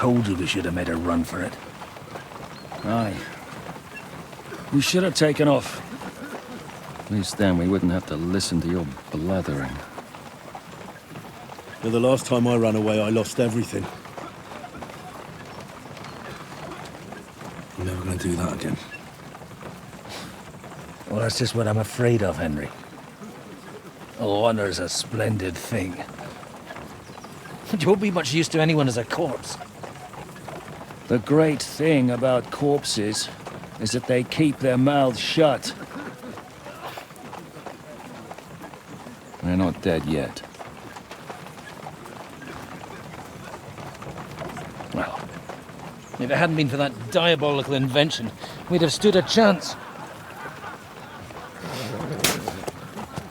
told you we should have made a run for it. Aye. We should have taken off. At least then we wouldn't have to listen to your blathering. Well, the last time I ran away, I lost everything. I'm never going to do that again. Well, that's just what I'm afraid of, Henry. Honor's a splendid thing. But you won't be much use to anyone as a corpse. The great thing about corpses is that they keep their mouths shut. They're not dead yet. Well, if it hadn't been for that diabolical invention, we'd have stood a chance.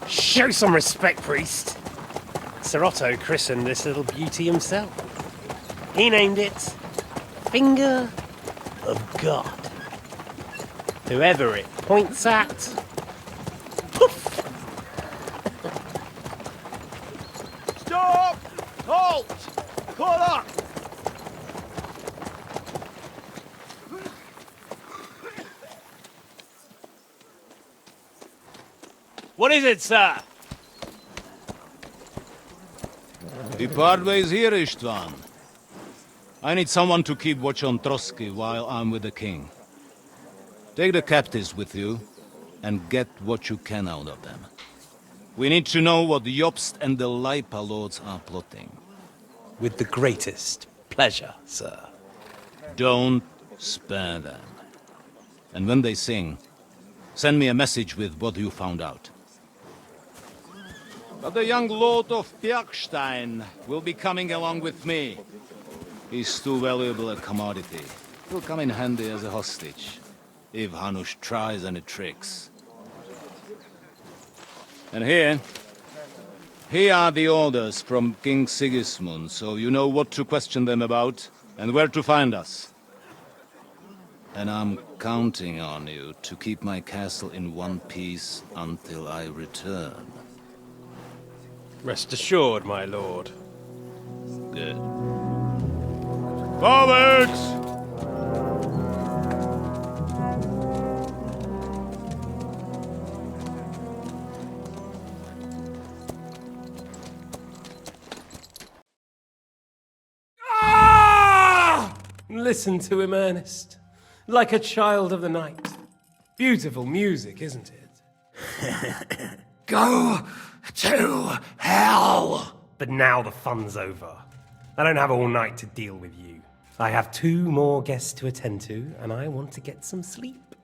Show some respect, priest. Sir Otto christened this little beauty himself. He named it Finger of God. Whoever it points at, poof! Stop! Halt! Pull up! What is it, sir? We part ways here, Istvan. I need someone to keep watch on Trotsky while I'm with the king. Take the captives with you, and get what you can out of them. We need to know what the Jobst and the Leipa lords are plotting. With the greatest pleasure, sir. Don't spare them. And when they sing, send me a message with what you found out. But the young lord of Bjergstein will be coming along with me. He's too valuable a commodity. He'll come in handy as a hostage, if Hanush tries any tricks. And here are the orders from King Sigismund, so you know what to question them about, and where to find us. And I'm counting on you to keep my castle in one piece until I return. Rest assured, my lord. Good. Forwards! Listen to him, Ernest. Like a child of the night. Beautiful music, isn't it? Go to hell! But now the fun's over. I don't have all night to deal with you. I have 2 more guests to attend to, and I want to get some sleep.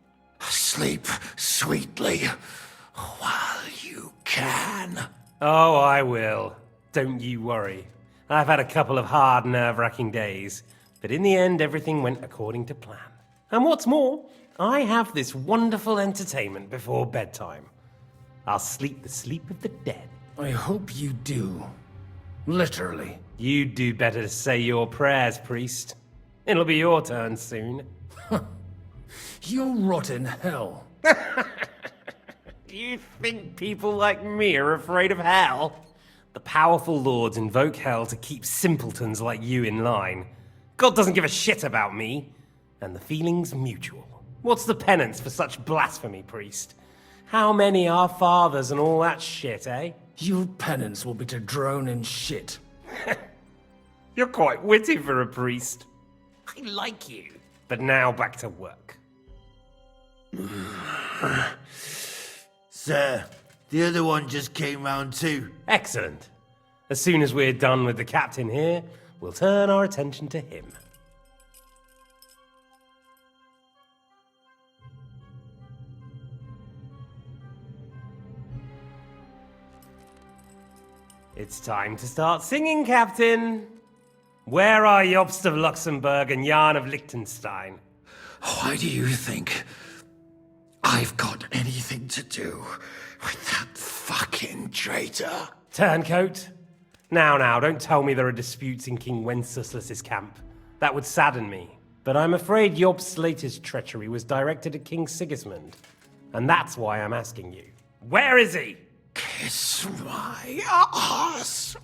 Sleep sweetly while you can. Oh, I will. Don't you worry. I've had a couple of hard, nerve-wracking days, but in the end, everything went according to plan. And what's more, I have this wonderful entertainment before bedtime. I'll sleep the sleep of the dead. I hope you do. Literally. You'd do better to say your prayers, priest. It'll be your turn soon. You'll rot in hell. Do you think people like me are afraid of hell? The powerful lords invoke hell to keep simpletons like you in line. God doesn't give a shit about me. And the feeling's mutual. What's the penance for such blasphemy, priest? How many are fathers and all that shit, eh? Your penance will be to drown in shit. You're quite witty for a priest. I like you. But now back to work. Sir, the other one just came round too. Excellent. As soon as we're done with the captain here, we'll turn our attention to him. It's time to start singing, Captain. Where are Jobst of Luxembourg and Jan of Liechtenstein? Why do you think I've got anything to do with that fucking traitor? Turncoat? Now, don't tell me there are disputes in King Wenceslas's camp. That would sadden me. But I'm afraid Jobst's latest treachery was directed at King Sigismund. And that's why I'm asking you. Where is he? Kiss my ass.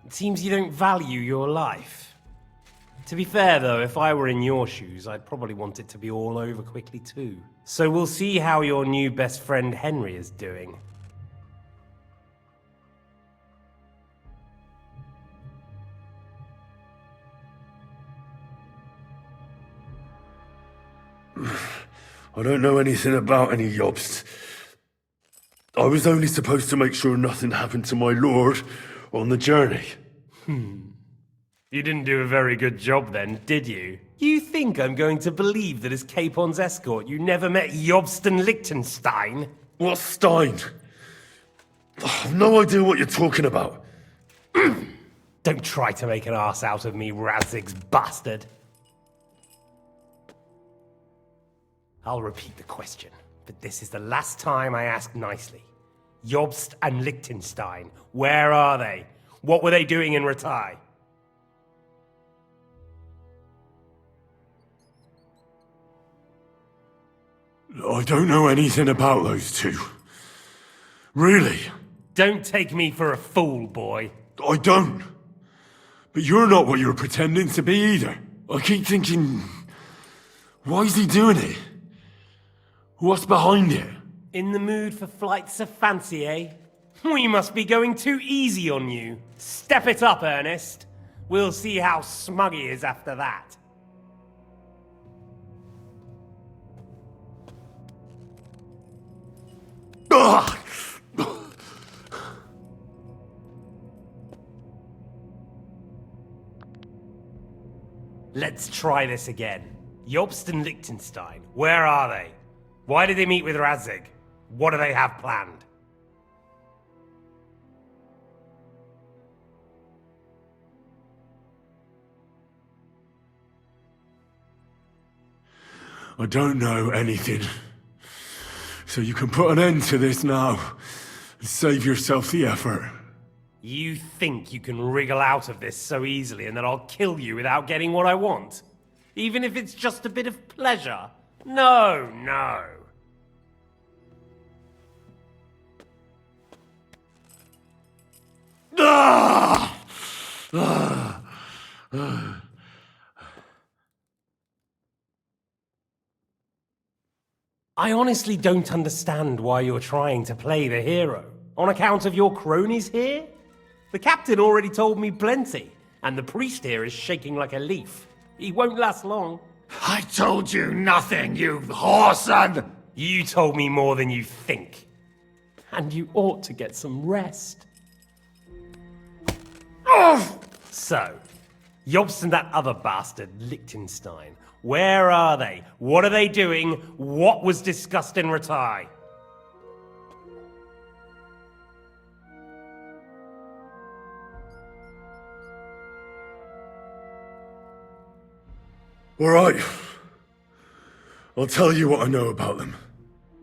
It seems you don't value your life. To be fair though, if I were in your shoes, I'd probably want it to be all over quickly too. So we'll see how your new best friend Henry is doing. I don't know anything about any Jobst. I was only supposed to make sure nothing happened to my lord on the journey. You didn't do a very good job then, did you? You think I'm going to believe that as Capon's escort you never met Jobst Liechtenstein? What's Stein? I've no idea what you're talking about. Don't try to make an ass out of me, Radzig's bastard. I'll repeat the question, but this is the last time I ask nicely. Jobst and Liechtenstein, where are they? What were they doing in Ratai? I don't know anything about those two. Really? Don't take me for a fool, boy. I don't. But you're not what you're pretending to be either. I keep thinking, why is he doing it? What's behind it? In the mood for flights of fancy, eh? We must be going too easy on you. Step it up, Ernest. We'll see how smug he is after that. Let's try this again. Jobst and Liechtenstein, where are they? Why did they meet with Radzig? What do they have planned? I don't know anything. So you can put an end to this now and save yourself the effort. You think you can wriggle out of this so easily and that I'll kill you without getting what I want? Even if it's just a bit of pleasure? No, no. I honestly don't understand why you're trying to play the hero. On account of your cronies here? The captain already told me plenty, and the priest here is shaking like a leaf. He won't last long. I told you nothing, you whoreson! You told me more than you think. And you ought to get some rest. So, Jobst and that other bastard, Liechtenstein, where are they? What are they doing? What was discussed in Ratai? All right. I'll tell you what I know about them.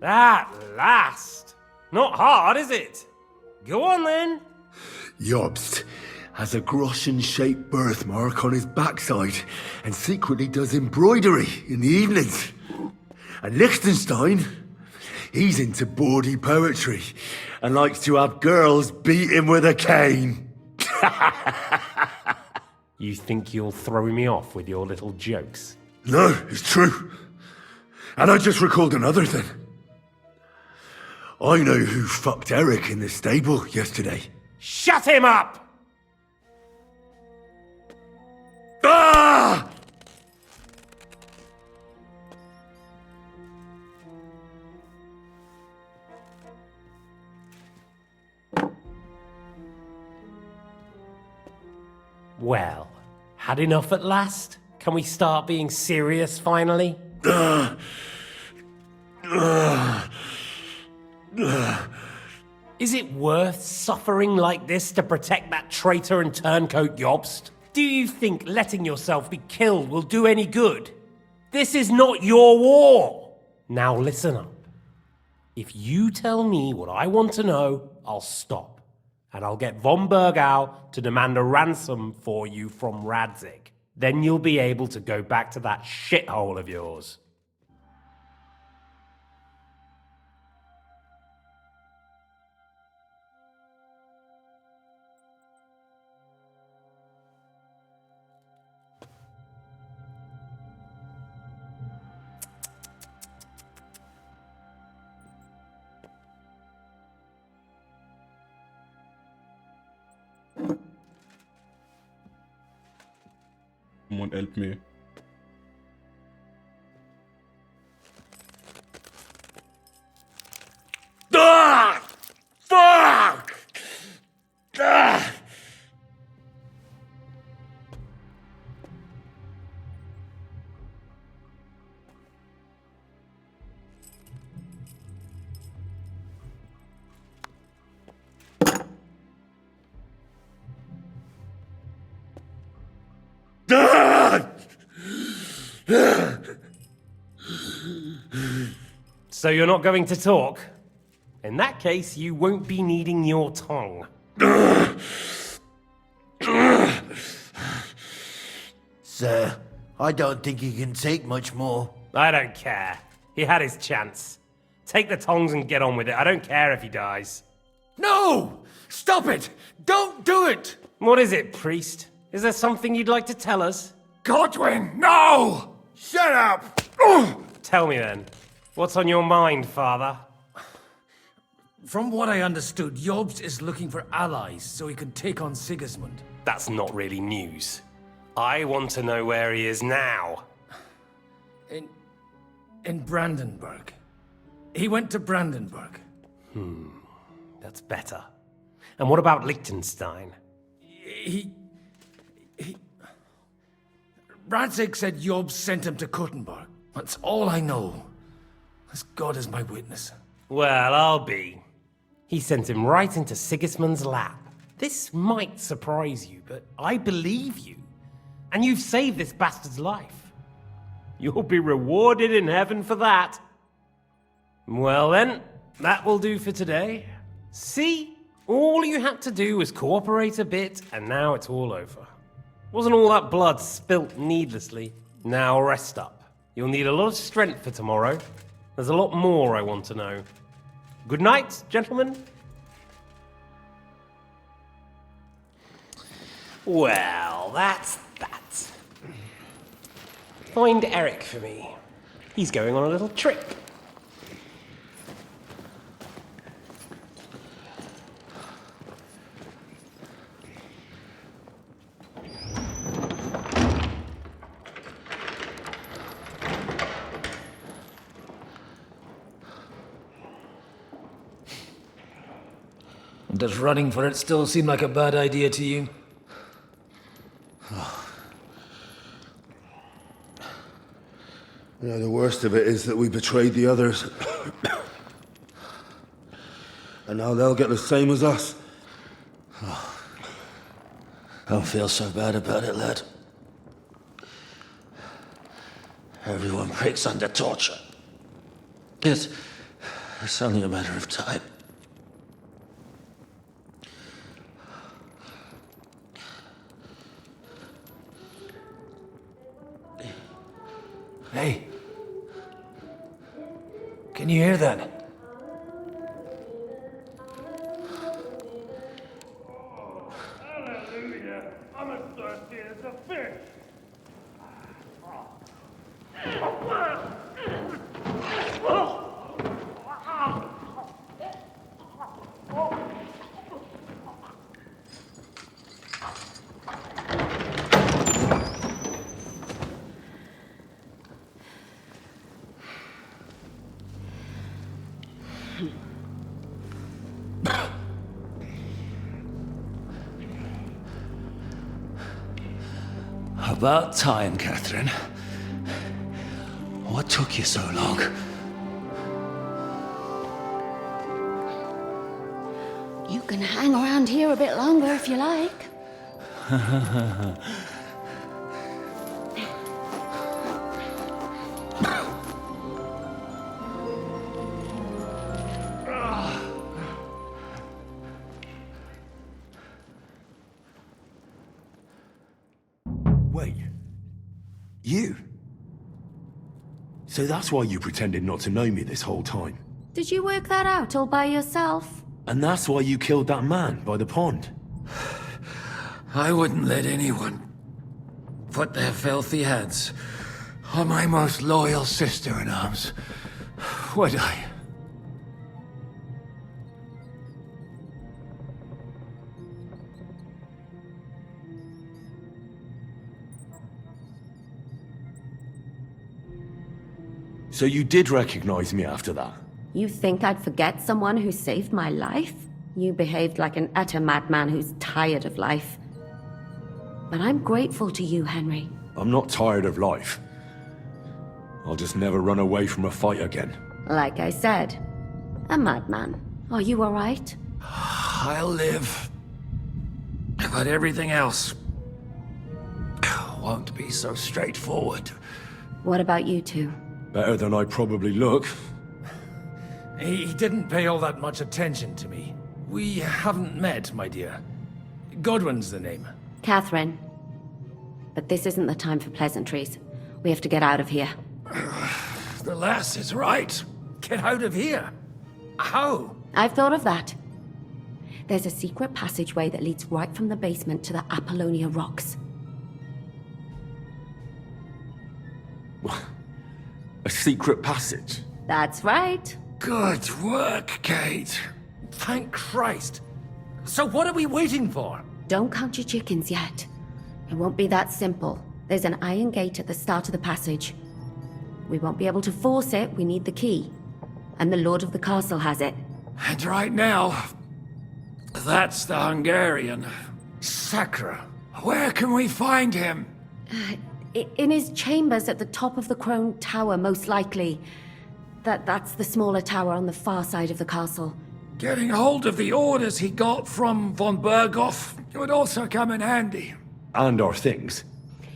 At last! Not hard, is it? Go on then. Jobst has a Groschen-shaped birthmark on his backside and secretly does embroidery in the evenings. And Liechtenstein, he's into bawdy poetry and likes to have girls beat him with a cane. You think you'll throw me off with your little jokes? No, it's true. And I just recalled another thing. I know who fucked Eric in the stable yesterday. Shut him up! Ah! Well, had enough at last? Can we start being serious finally? Is it worth suffering like this to protect that traitor and turncoat Jobst? Do you think letting yourself be killed will do any good? This is not your war! Now listen up. If you tell me what I want to know, I'll stop. And I'll get von Bergau to demand a ransom for you from Radzig. Then you'll be able to go back to that shithole of yours. Can't help me. Ah! Fuck! Ah! Ah! So you're not going to talk? In that case, you won't be needing your tongue. Sir, I don't think he can take much more. I don't care. He had his chance. Take the tongs and get on with it. I don't care if he dies. No! Stop it! Don't do it! What is it, priest? Is there something you'd like to tell us? Godwin, no! Shut up! Tell me then. What's on your mind, father? From what I understood, Jobst is looking for allies so he can take on Sigismund. That's not really news. I want to know where he is now. In Brandenburg. He went to Brandenburg. That's better. And what about Liechtenstein? He... Radzig said Jobst sent him to Kuttenberg. That's all I know. As God is my witness. Well, I'll be. He sent him right into Sigismund's lap. This might surprise you, but I believe you. And you've saved this bastard's life. You'll be rewarded in heaven for that. Well then, that will do for today. See? All you had to do was cooperate a bit, and now it's all over. Wasn't all that blood spilt needlessly. Now rest up. You'll need a lot of strength for tomorrow. There's a lot more I want to know. Good night, gentlemen. Well, that's that. Find Eric for me. He's going on a little trip. Does running for it still seem like a bad idea to you? Yeah, the worst of it is that we betrayed the others. And now they'll get the same as us. Don't feel so bad about it, lad. Everyone breaks under torture. It's only a matter of time. Hey. Can you hear that? Hallelujah! I'm as thirsty as a fish! About time, Catherine. What took you so long? You can hang around here a bit longer if you like. Wait. You? So that's why you pretended not to know me this whole time? Did you work that out all by yourself? And that's why you killed that man by the pond? I wouldn't let anyone put their filthy hands on my most loyal sister-in-arms, would I? So you did recognize me after that? You think I'd forget someone who saved my life? You behaved like an utter madman who's tired of life. But I'm grateful to you, Henry. I'm not tired of life. I'll just never run away from a fight again. Like I said, a madman. Are you alright? I'll live. But everything else won't be so straightforward. What about you two? Better than I probably look. He didn't pay all that much attention to me. We haven't met, my dear. Godwin's the name. Catherine. But this isn't the time for pleasantries. We have to get out of here. The lass is right. Get out of here? How? I've thought of that. There's a secret passageway that leads right from the basement to the Apollonia Rocks. A secret passage? That's right. Good work, Kate. Thank Christ. So what are we waiting for? Don't count your chickens yet. It won't be that simple. There's an iron gate at the start of the passage. We won't be able to force it, we need the key. And the Lord of the Castle has it. And right now, that's the Hungarian. Sacra. Where can we find him? In his chambers at the top of the Crone Tower, most likely. That's the smaller tower on the far side of the castle. Getting hold of the orders he got from von Berghoff would also come in handy. And our things.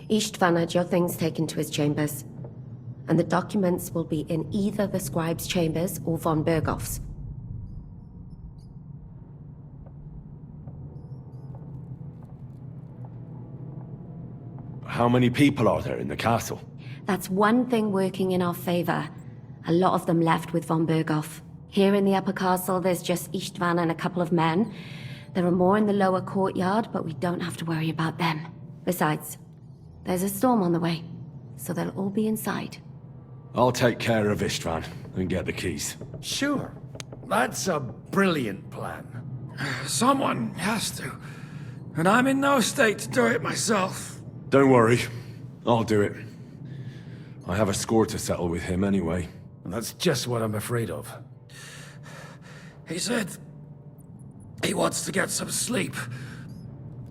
Istvan had your things taken to his chambers. And the documents will be in either the scribe's chambers or von Berghoff's. How many people are there in the castle? That's one thing working in our favor. A lot of them left with von Berghoff. Here in the upper castle, there's just Istvan and a couple of men. There are more in the lower courtyard, but we don't have to worry about them. Besides, there's a storm on the way, so they'll all be inside. I'll take care of Istvan and get the keys. Sure. That's a brilliant plan. Someone has to. And I'm in no state to do it myself. Don't worry. I'll do it. I have a score to settle with him anyway. And that's just what I'm afraid of. He said he wants to get some sleep.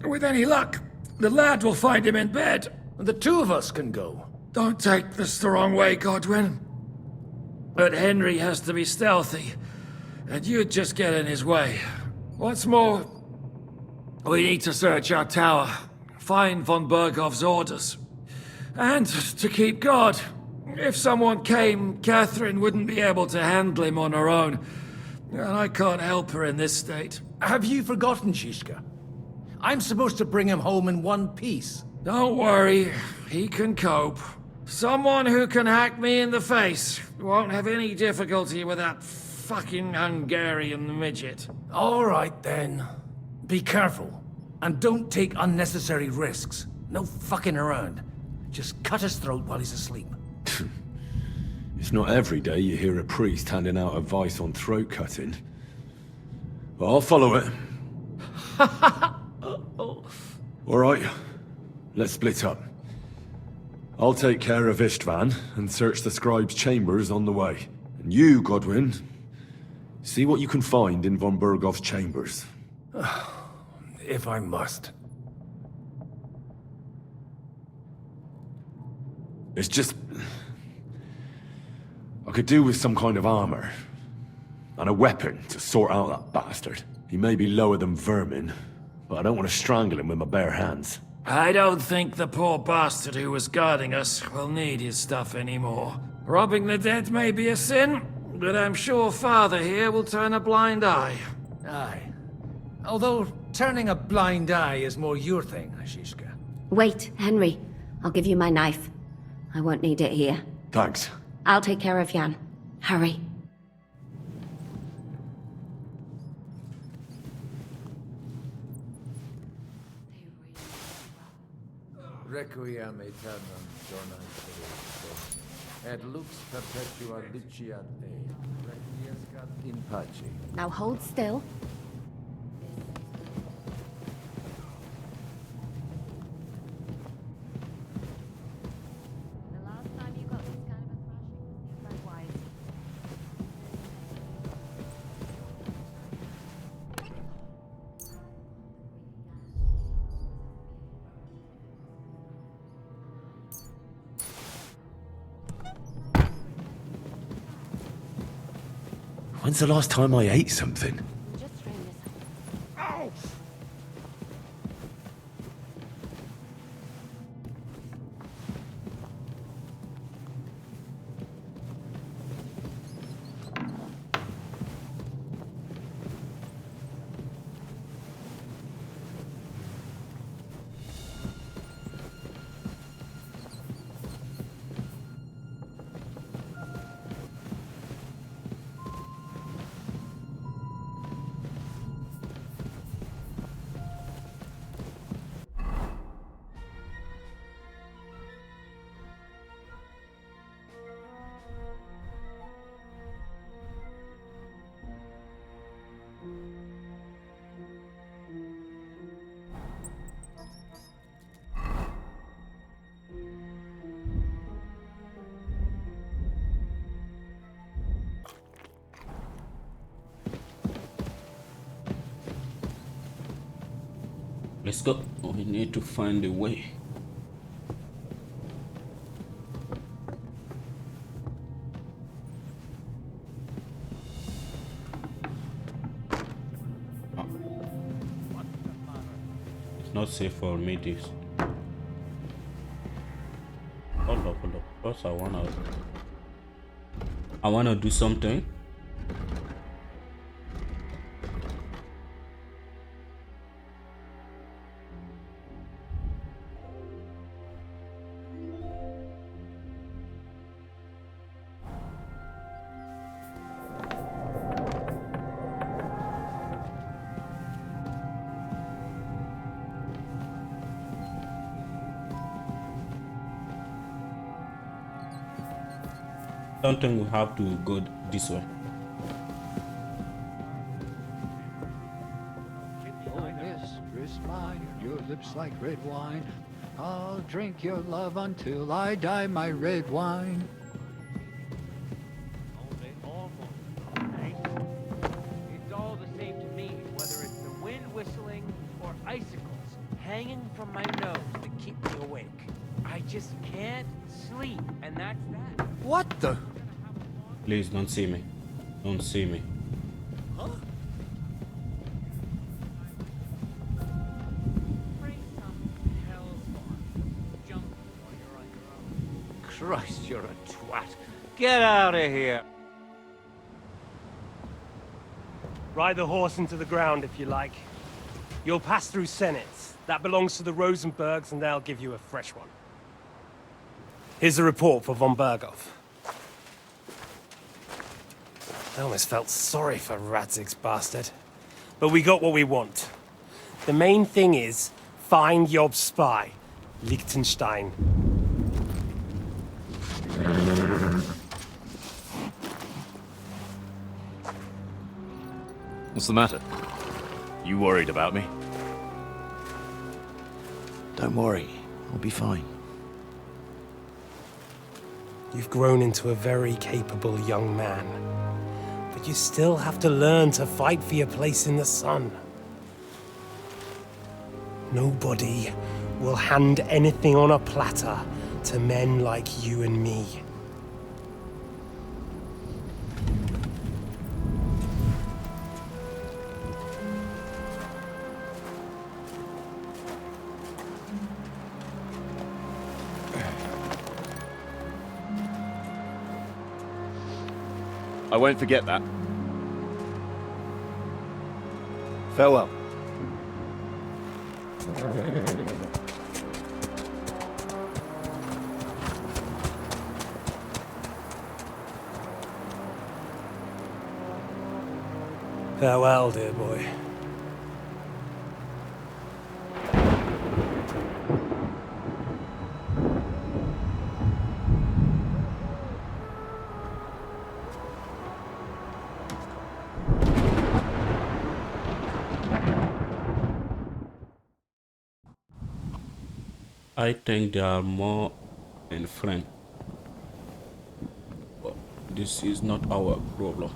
With any luck, the lad will find him in bed. And the two of us can go. Don't take this the wrong way, Godwin. But Henry has to be stealthy, and you'd just get in his way. What's more, we need to search our tower, find von Berghoff's orders, and to keep guard. If someone came, Catherine wouldn't be able to handle him on her own, and I can't help her in this state. Have you forgotten, Shishka? I'm supposed to bring him home in one piece. Don't worry, he can cope. Someone who can hack me in the face won't have any difficulty with that fucking Hungarian midget. All right, then. Be careful. And don't take unnecessary risks. No fucking around. Just cut his throat while he's asleep. It's not every day you hear a priest handing out advice on throat cutting. But I'll follow it. All right, let's split up. I'll take care of Istvan and search the scribe's chambers on the way. And you, Godwin, see what you can find in von Berghoff's chambers. If I must. It's just... I could do with some kind of armor. And a weapon to sort out that bastard. He may be lower than vermin, but I don't want to strangle him with my bare hands. I don't think the poor bastard who was guarding us will need his stuff anymore. Robbing the dead may be a sin, but I'm sure Father here will turn a blind eye. Aye. Although, turning a blind eye is more your thing, Shishka. Wait, Henry. I'll give you my knife. I won't need it here. Thanks. I'll take care of Jan. Hurry. Requiem aeternam dona Christo, et lux perpetua luceat ei, requiescat in pace. Now hold still. The last time you got this kind of a thrashing was the When's the last time I ate something? Just strain this. Let's go. We need to find a way. Oh. It's not safe for me this. Hold up. First I wanna do something. Don't think we have to go this way. Oh, mistress mine, your lips like red wine. I'll drink your love until I die, my red wine. It's all the same to me, whether it's the wind whistling or icicles hanging from my nose that keep me awake. I just can't sleep, and that's that. What the? Please don't see me. Don't see me. Huh? Christ, you're a twat. Get out of here. Ride the horse into the ground if you like. You'll pass through Senates. That belongs to the Rosenbergs, and they'll give you a fresh one. Here's a report for von Berghoff. I almost felt sorry for Radzig's bastard. But we got what we want. The main thing is, find Job's spy, Liechtenstein. What's the matter? You worried about me? Don't worry, I'll be fine. You've grown into a very capable young man. But you still have to learn to fight for your place in the sun. Nobody will hand anything on a platter to men like you and me. I won't forget that. Farewell. Farewell, dear boy. I think there are more in front. But this is not our problem.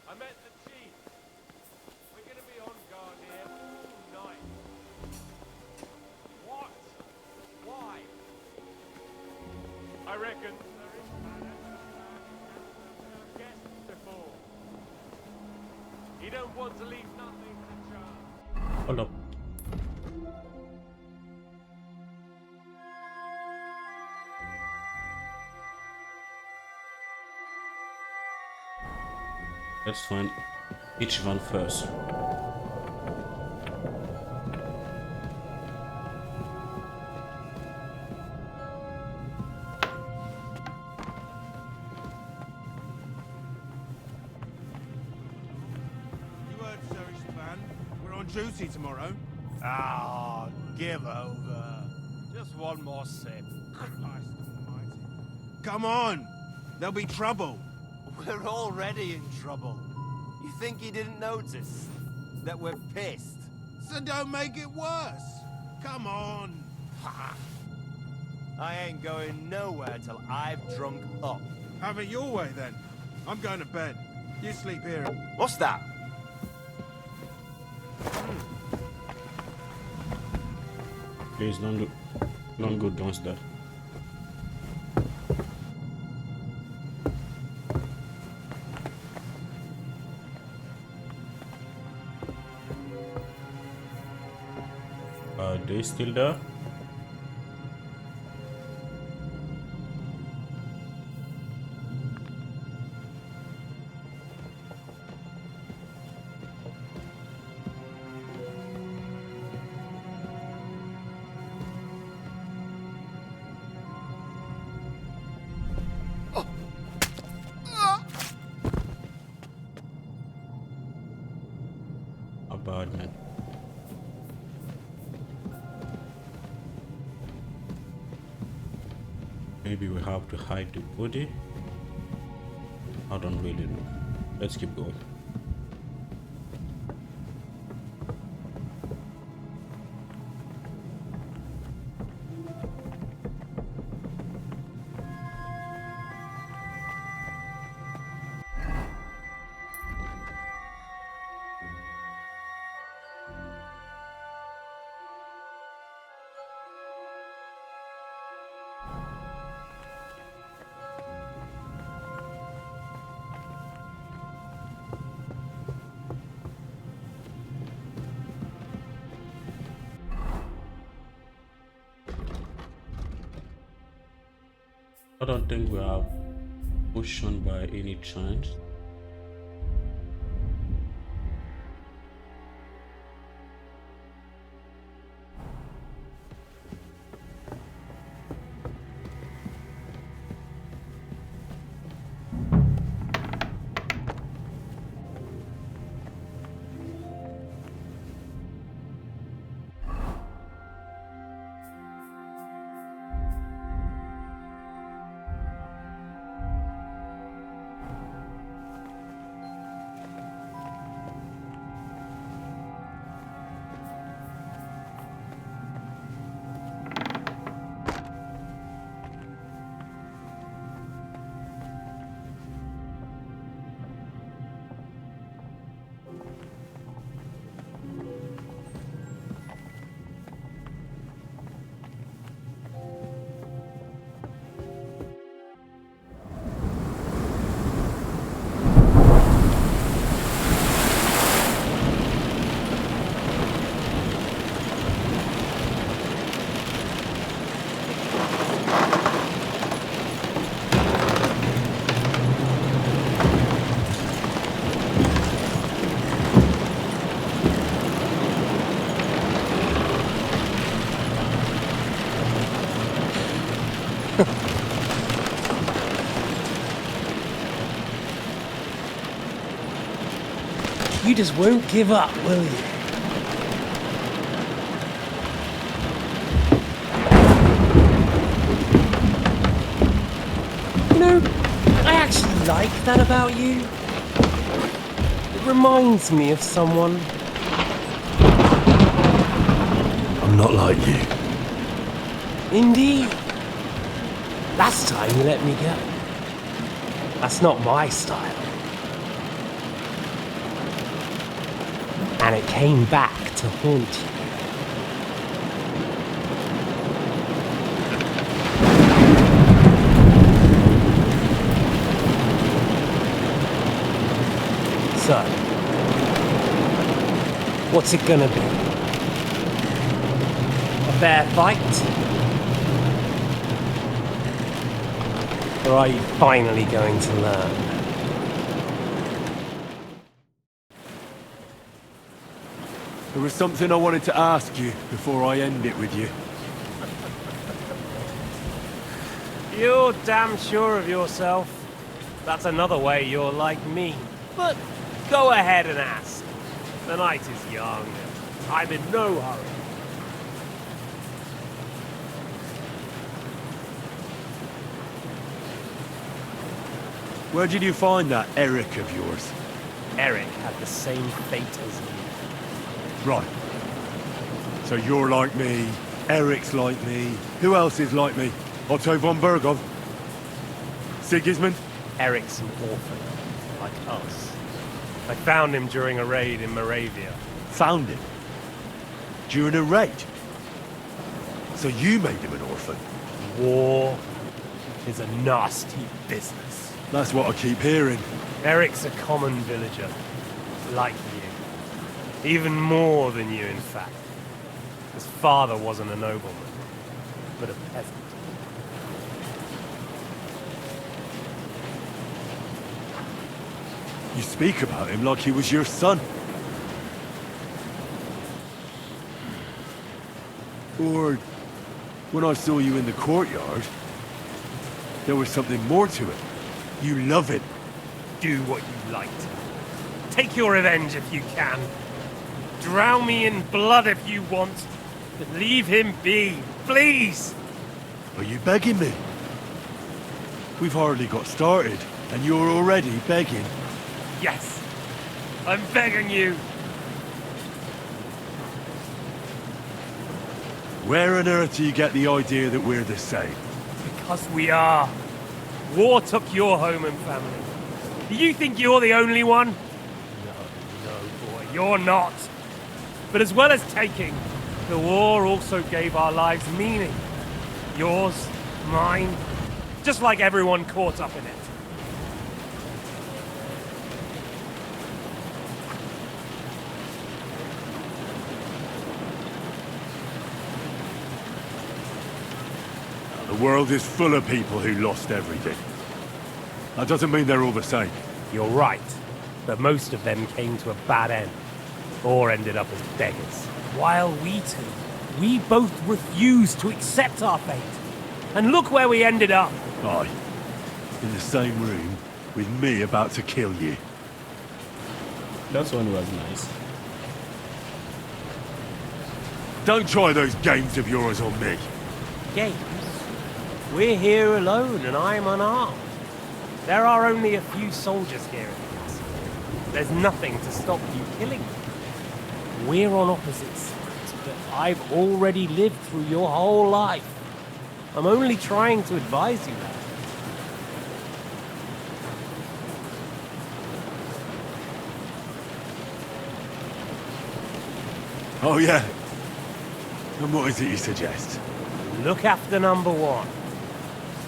I met the chief. We're gonna be on guard here all night. I reckon guests before. He don't want to leave nothing to chance. Hold up. Let's find each one first. Duty tomorrow. Ah, give over. Just one more sip. Christ almighty. Come on! There'll be trouble. We're already in trouble. You think he didn't notice that we're pissed? So don't make it worse. Come on. I ain't going nowhere till I've drunk up. Have it your way then. I'm going to bed. You sleep here. What's that? Please don't go downstairs. Are they still there? Apartment. Maybe we have to hide the body. I don't really know. Let's keep going. I don't think we are pushed on by any chance. You just won't give up, will you? You know, I actually like that about you. It reminds me of someone. I'm not like you. Indeed. Last time you let me go. That's not my style. And it came back to haunt you. What's it gonna be? A fair fight? Or are you finally going to learn? There was something I wanted to ask you before I end it with you. You're damn sure of yourself. That's another way you're like me. But go ahead and ask. The night is young. I'm in no hurry. Where did you find that Eric of yours? Eric had the same fate as you. Right. So you're like me, Eric's like me. Who else is like me? Otto von Bergov? Sigismund? Eric's an orphan, like us. I found him during a raid in Moravia. Found him? During a raid? So you made him an orphan? War is a nasty business. That's what I keep hearing. Eric's a common villager, like you. Even more than you, in fact. His father wasn't a nobleman, but a peasant. You speak about him like he was your son. Or when I saw you in the courtyard, there was something more to it. You love it. Do what you liked. Take your revenge if you can. Drown me in blood if you want. But leave him be, please! Are you begging me? We've hardly got started, and you're already begging. Yes, I'm begging you. Where on earth do you get the idea that we're the same? Because we are. War took your home and family. Do you think you're the only one? No, boy, you're not. But as well as taking, the war also gave our lives meaning. Yours, mine, just like everyone caught up in it. The world is full of people who lost everything. That doesn't mean they're all the same. You're right, but most of them came to a bad end, or ended up as beggars. While we both refused to accept our fate. And look where we ended up. Aye. In the same room, with me about to kill you. That one was nice. Don't try those games of yours on me. Games? We're here alone and I'm unarmed. There are only a few soldiers here in the castle. There's nothing to stop you killing me. We're on opposite sides, but I've already lived through your whole life. I'm only trying to advise you that. Oh yeah? And what is it you suggest? Look after number one.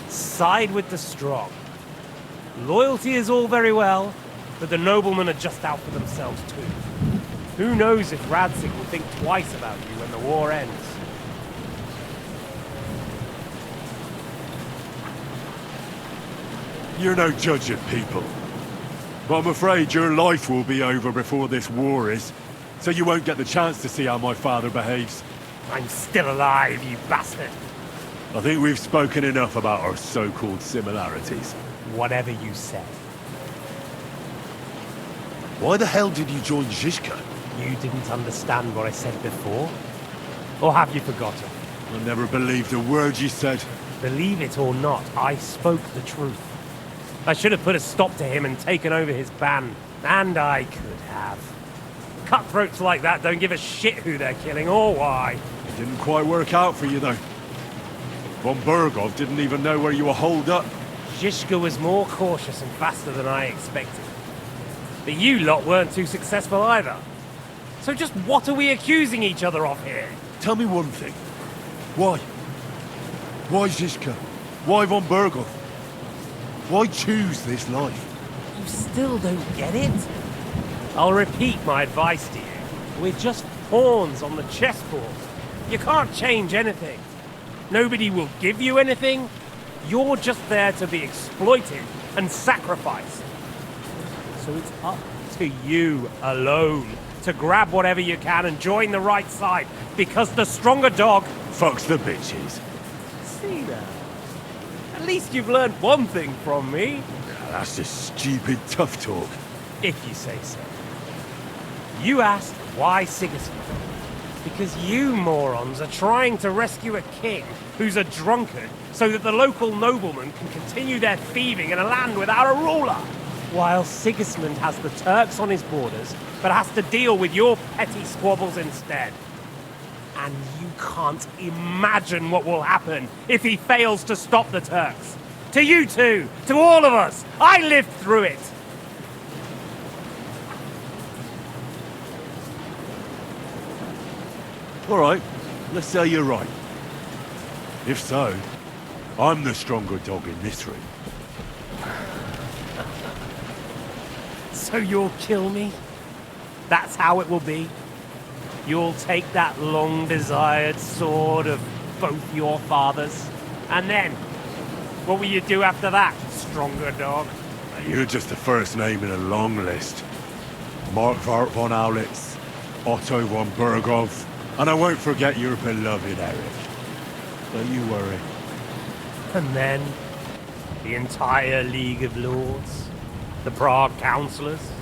Side with the strong. Loyalty is all very well, but the noblemen are just out for themselves too. Who knows if Radzig will think twice about you when the war ends. You're no judge of people. But I'm afraid your life will be over before this war is, so you won't get the chance to see how my father behaves. I'm still alive, you bastard! I think we've spoken enough about our so-called similarities. Whatever you say. Why the hell did you join Zizka? You didn't understand what I said before? Or have you forgotten? I never believed a word you said. Believe it or not, I spoke the truth. I should have put a stop to him and taken over his band. And I could have. Cutthroats like that don't give a shit who they're killing or why. It didn't quite work out for you, though. Von Bergov didn't even know where you were holed up. Zizka was more cautious and faster than I expected. But you lot weren't too successful either. So just what are we accusing each other of here? Tell me one thing. Why? Why Zizka? Why Von Bergov? Why choose this life? You still don't get it? I'll repeat my advice to you. We're just pawns on the chessboard. You can't change anything. Nobody will give you anything. You're just there to be exploited and sacrificed. So it's up to you alone to grab whatever you can and join the right side, because the stronger dog fucks the bitches. See now. At least you've learned one thing from me. That's just stupid tough talk. If you say so. You asked why Sigismund? Because you morons are trying to rescue a king who's a drunkard so that the local noblemen can continue their thieving in a land without a ruler. While Sigismund has the Turks on his borders, but has to deal with your petty squabbles instead. And you can't imagine what will happen if he fails to stop the Turks. To you two, to all of us, I lived through it. All right, let's say you're right. If so, I'm the stronger dog in this ring. So you'll kill me? That's how it will be? You'll take that long-desired sword of both your fathers? And then, what will you do after that, stronger dog? You're just the first name in a long list. Mark von Aulitz, Otto von Berghoff, and I won't forget your beloved Eric. Don't you worry. And then, the entire League of Lords? The Prague Councillors?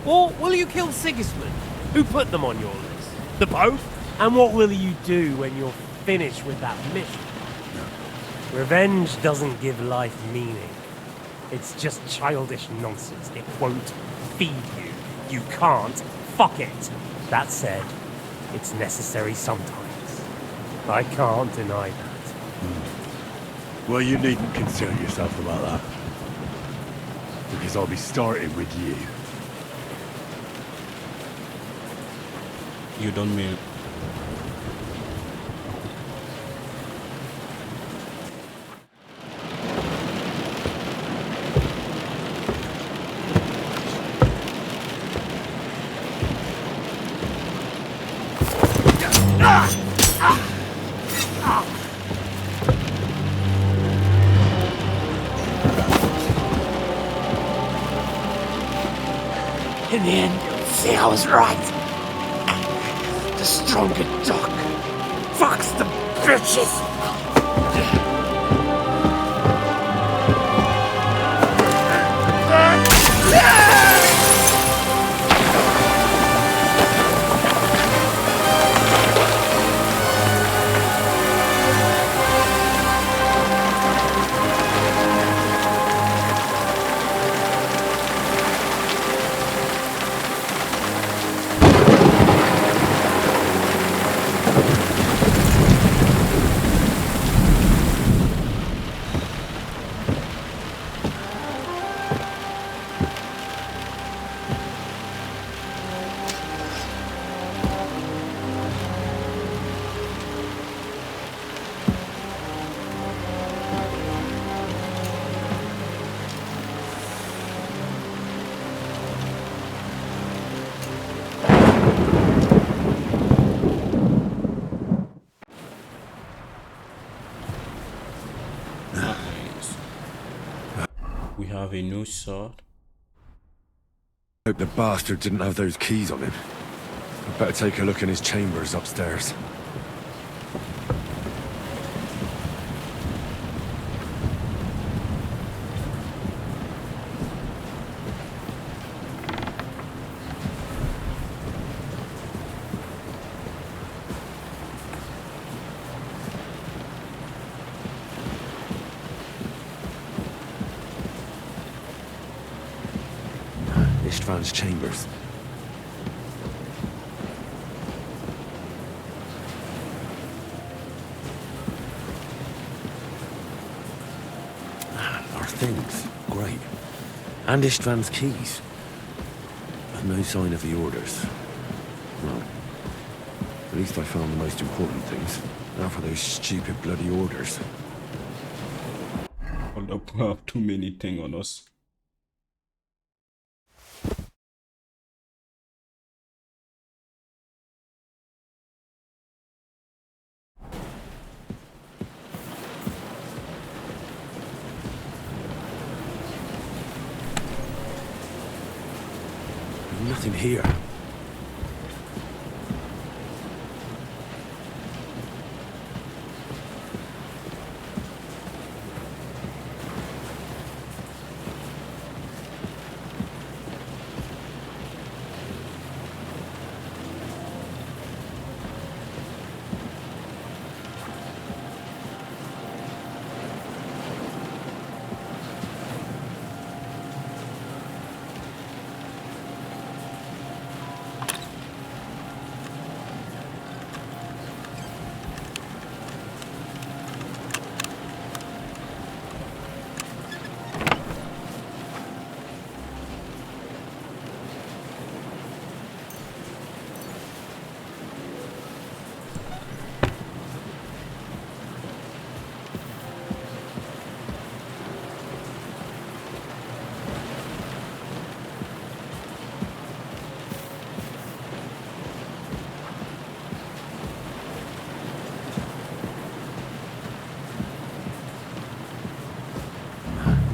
Or will you kill Sigismund, who put them on your list? The both? And what will you do when you're finished with that mission? Revenge doesn't give life meaning. It's just childish nonsense. It won't feed you. You can't fuck it. That said, it's necessary sometimes. I can't deny that. Well, you needn't concern yourself about that. Because I'll be starting with you. You don't mean... In the end, you'll see I was right. The stronger dog fucks the bitches. We have a new sword. Hope the bastard didn't have those keys on him. I'd better take a look in his chambers upstairs. István's chambers. Our things. Great. And István's keys. But no sign of the orders. Well, at least I found the most important things. Now for those stupid bloody orders. Hold up, we have too many things on us. nothing here.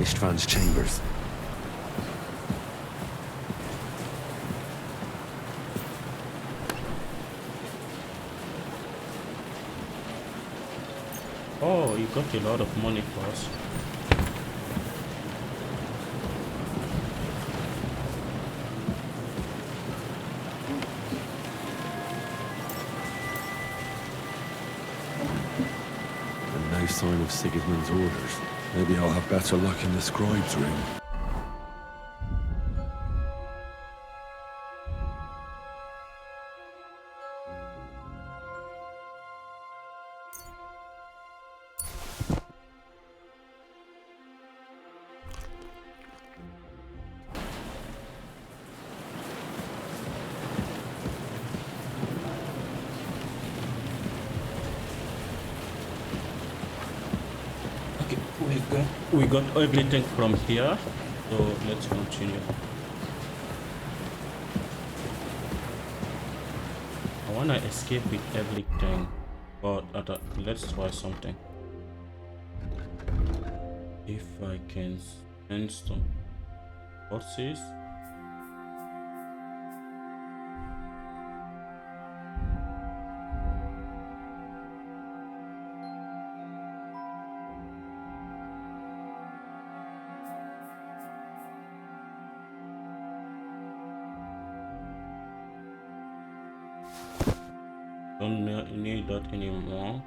Ishtvan's chambers. Oh, you got a lot of money for us. And no sign of Sigismund's orders. Maybe I'll have better luck in the scribe's room. We got everything from here, so let's continue. I wanna escape with everything, but let's try something. If I can send some horses. Don't need that anymore.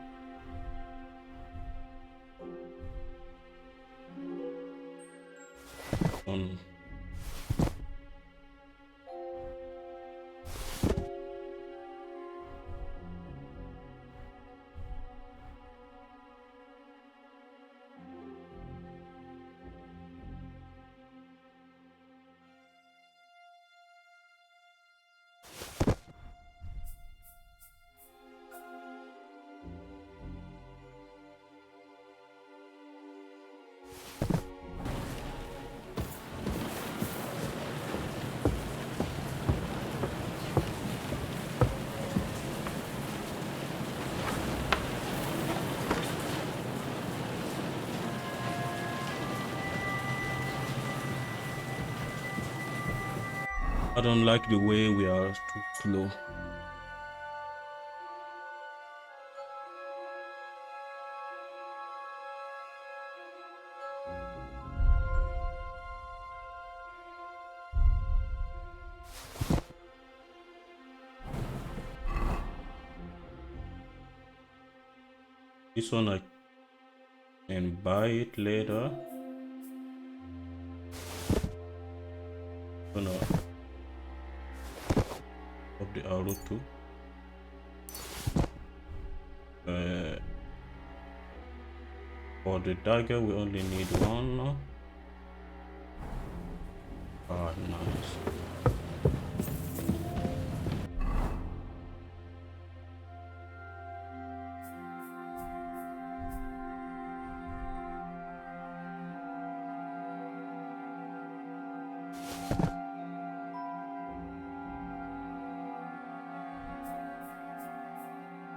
I don't like the way we are too slow. This one I can buy it later. Gonna up the arrow too. For the dagger we only need one now. Ah, nice.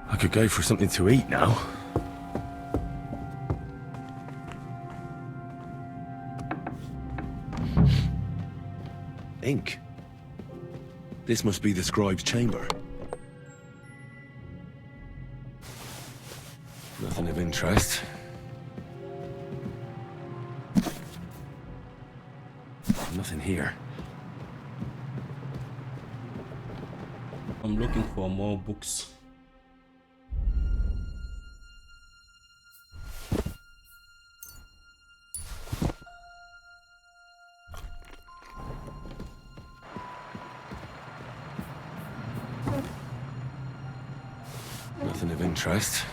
I could go for something to eat now. Ink. This must be the scribe's chamber. Nothing of interest. Nothing here. I'm looking for more books. Nothing of interest.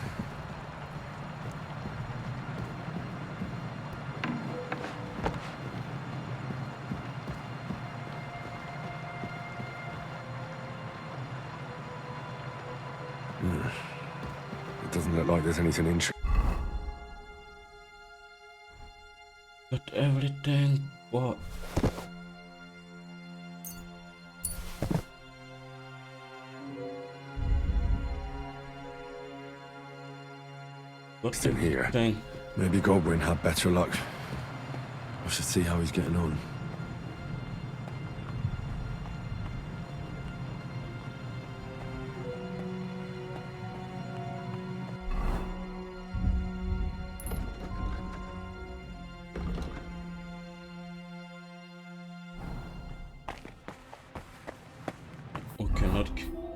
It doesn't look like there's anything interesting. Got everything, but What's in here? Maybe Godwin had better luck. I should see how he's getting on.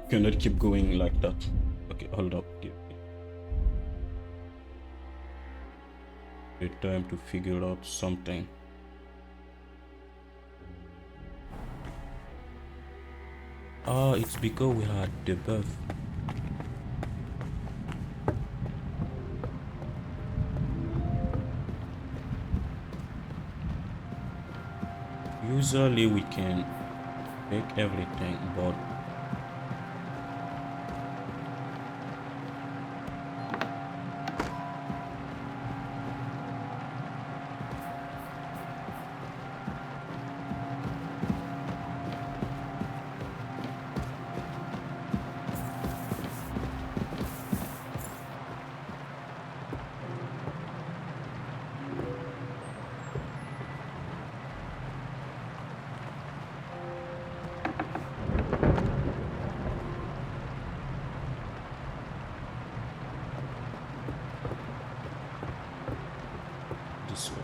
Cannot keep going like that. Okay, hold up. It's time to figure out something. Ah, it's because we had the buff. Usually we can make everything, but this way.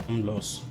I'm lost.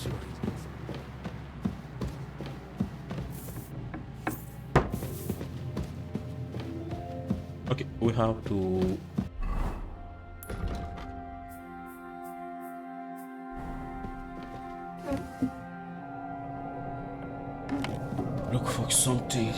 sure he's Okay, we have to look for something.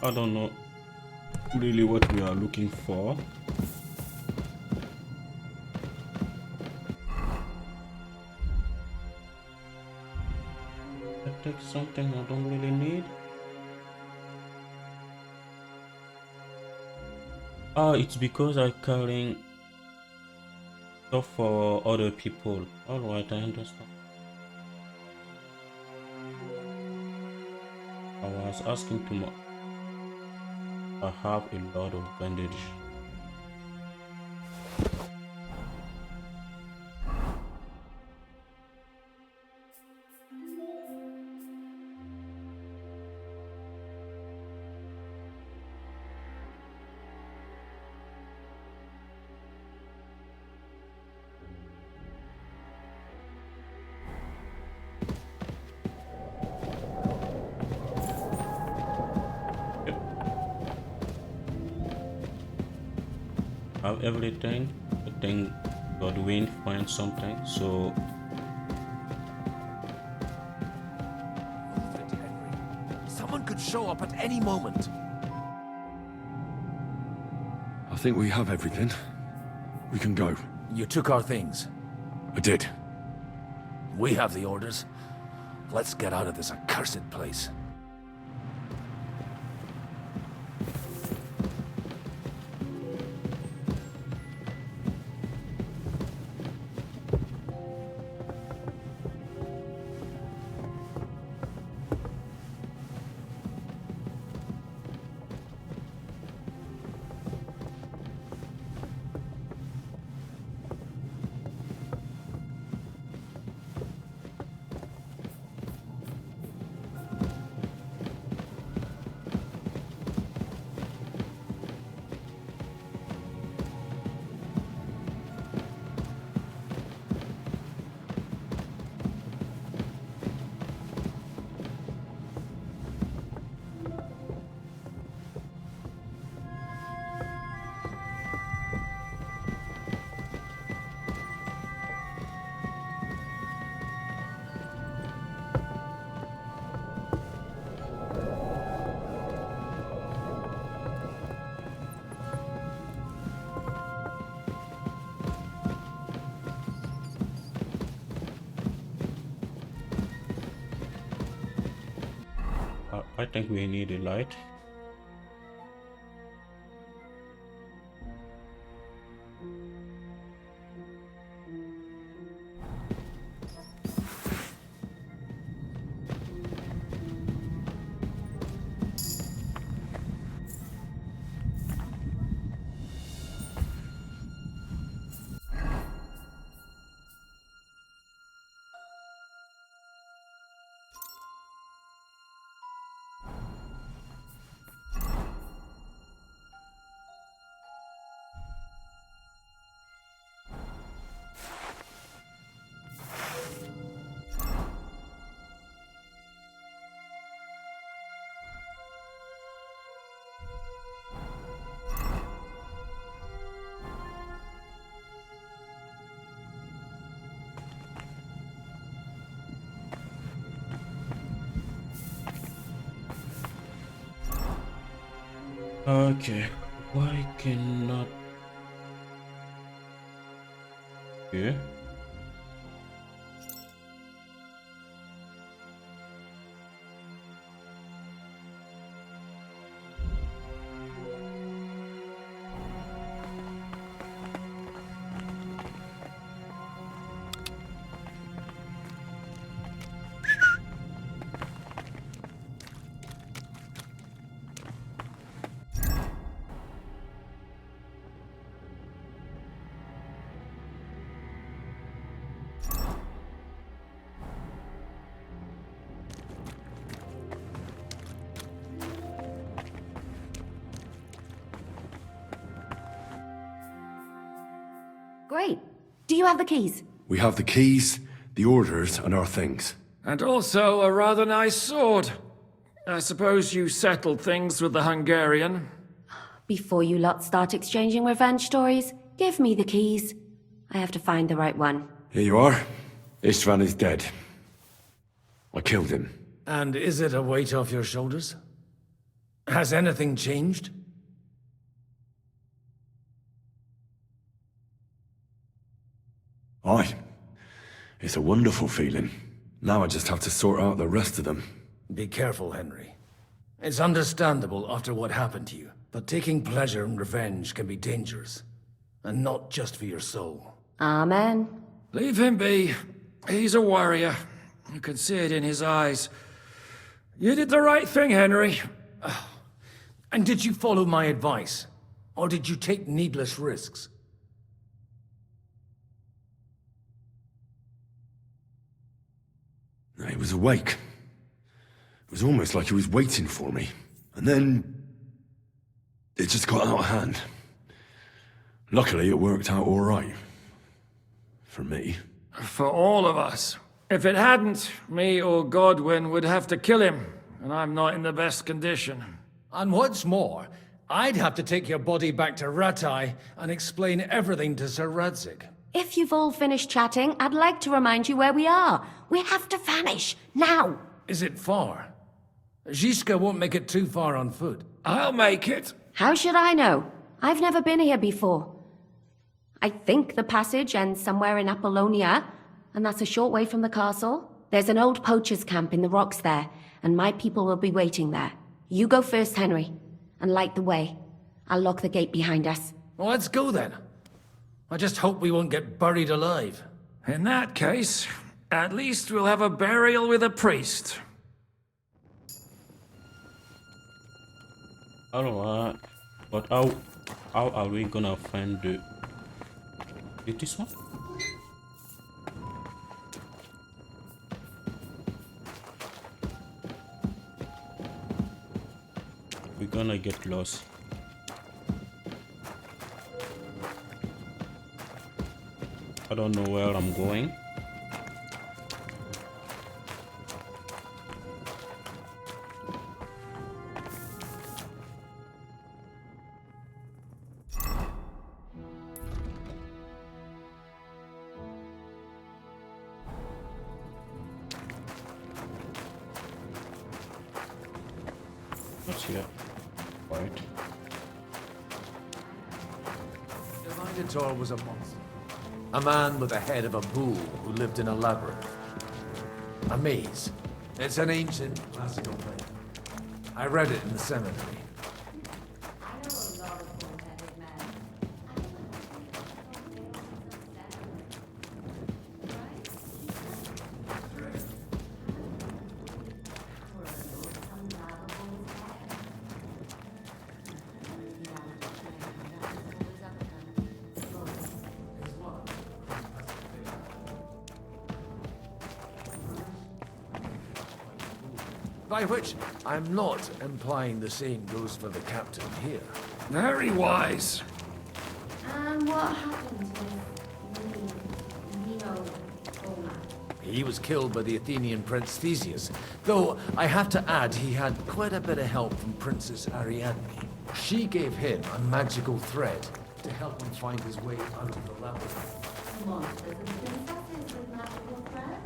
I don't know really what we are looking for. I take something I don't really need. Ah, it's because I'm carrying stuff for other people. Alright, I understand. I was asking to I have a lot of bandage. Have everything. I think Godwin find something, so Someone could show up at any moment. I think we have everything. We can go. You took our things. I did. We have the orders. Let's get out of this accursed place. I think we need a light. Okay. Why cannot... Okay. Great. Do you have the keys? We have the keys, the orders, and our things. And also a rather nice sword. I suppose you settled things with the Hungarian. Before you lot start exchanging revenge stories, give me the keys. I have to find the right one. Here you are. Istvan is dead. I killed him. And is it a weight off your shoulders? Has anything changed? Aye. It's a wonderful feeling. Now I just have to sort out the rest of them. Be careful, Henry. It's understandable after what happened to you, but taking pleasure in revenge can be dangerous. And not just for your soul. Amen. Leave him be. He's a warrior. You can see it in his eyes. You did the right thing, Henry. And did you follow my advice? Or did you take needless risks? He was awake. It was almost like he was waiting for me. And then... it just got out of hand. Luckily, it worked out all right. For me. For all of us. If it hadn't, me or Godwin would have to kill him, and I'm not in the best condition. And what's more, I'd have to take your body back to Ratai and explain everything to Sir Radzig. If you've all finished chatting, I'd like to remind you where we are. We have to vanish, now! Is it far? Zizka won't make it too far on foot. I'll make it. How should I know? I've never been here before. I think the passage ends somewhere in Apollonia, and that's a short way from the castle. There's an old poacher's camp in the rocks there, and my people will be waiting there. You go first, Henry, and light the way. I'll lock the gate behind us. Well, let's go then. I just hope we won't get buried alive. In that case, at least we'll have a burial with a priest. Alright, but how are we gonna find the... Is this one? We're gonna get lost. I don't know where I'm going. What's here? Right. Divindator was a monster. A man with the head of a bull who lived in a labyrinth. A maze. It's an ancient classical thing. I read it in the seminary. By which, I'm not implying the same goes for the captain here. Very wise. And what happened with He was killed by the Athenian Prince Theseus, though I have to add he had quite a bit of help from Princess Ariadne. She gave him a magical thread to help him find his way out of the labyrinth. Monsters and princesses with magical thread?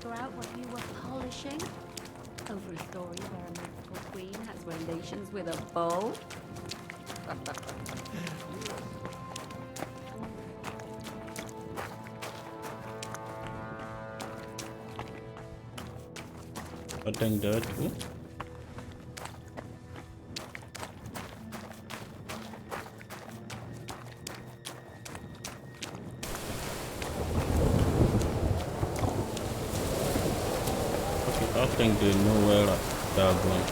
figure out what you were polishing? Over a story where a magical queen has relations with a bow? Cutting dirt too. Okay, I think they know where they are going.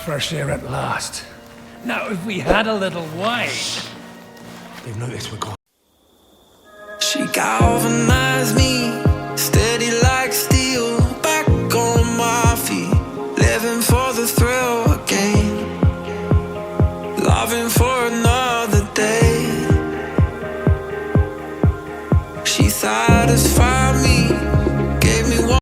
Fresh air at last. Now, if we had a little wine. They've noticed we're gone. She got over my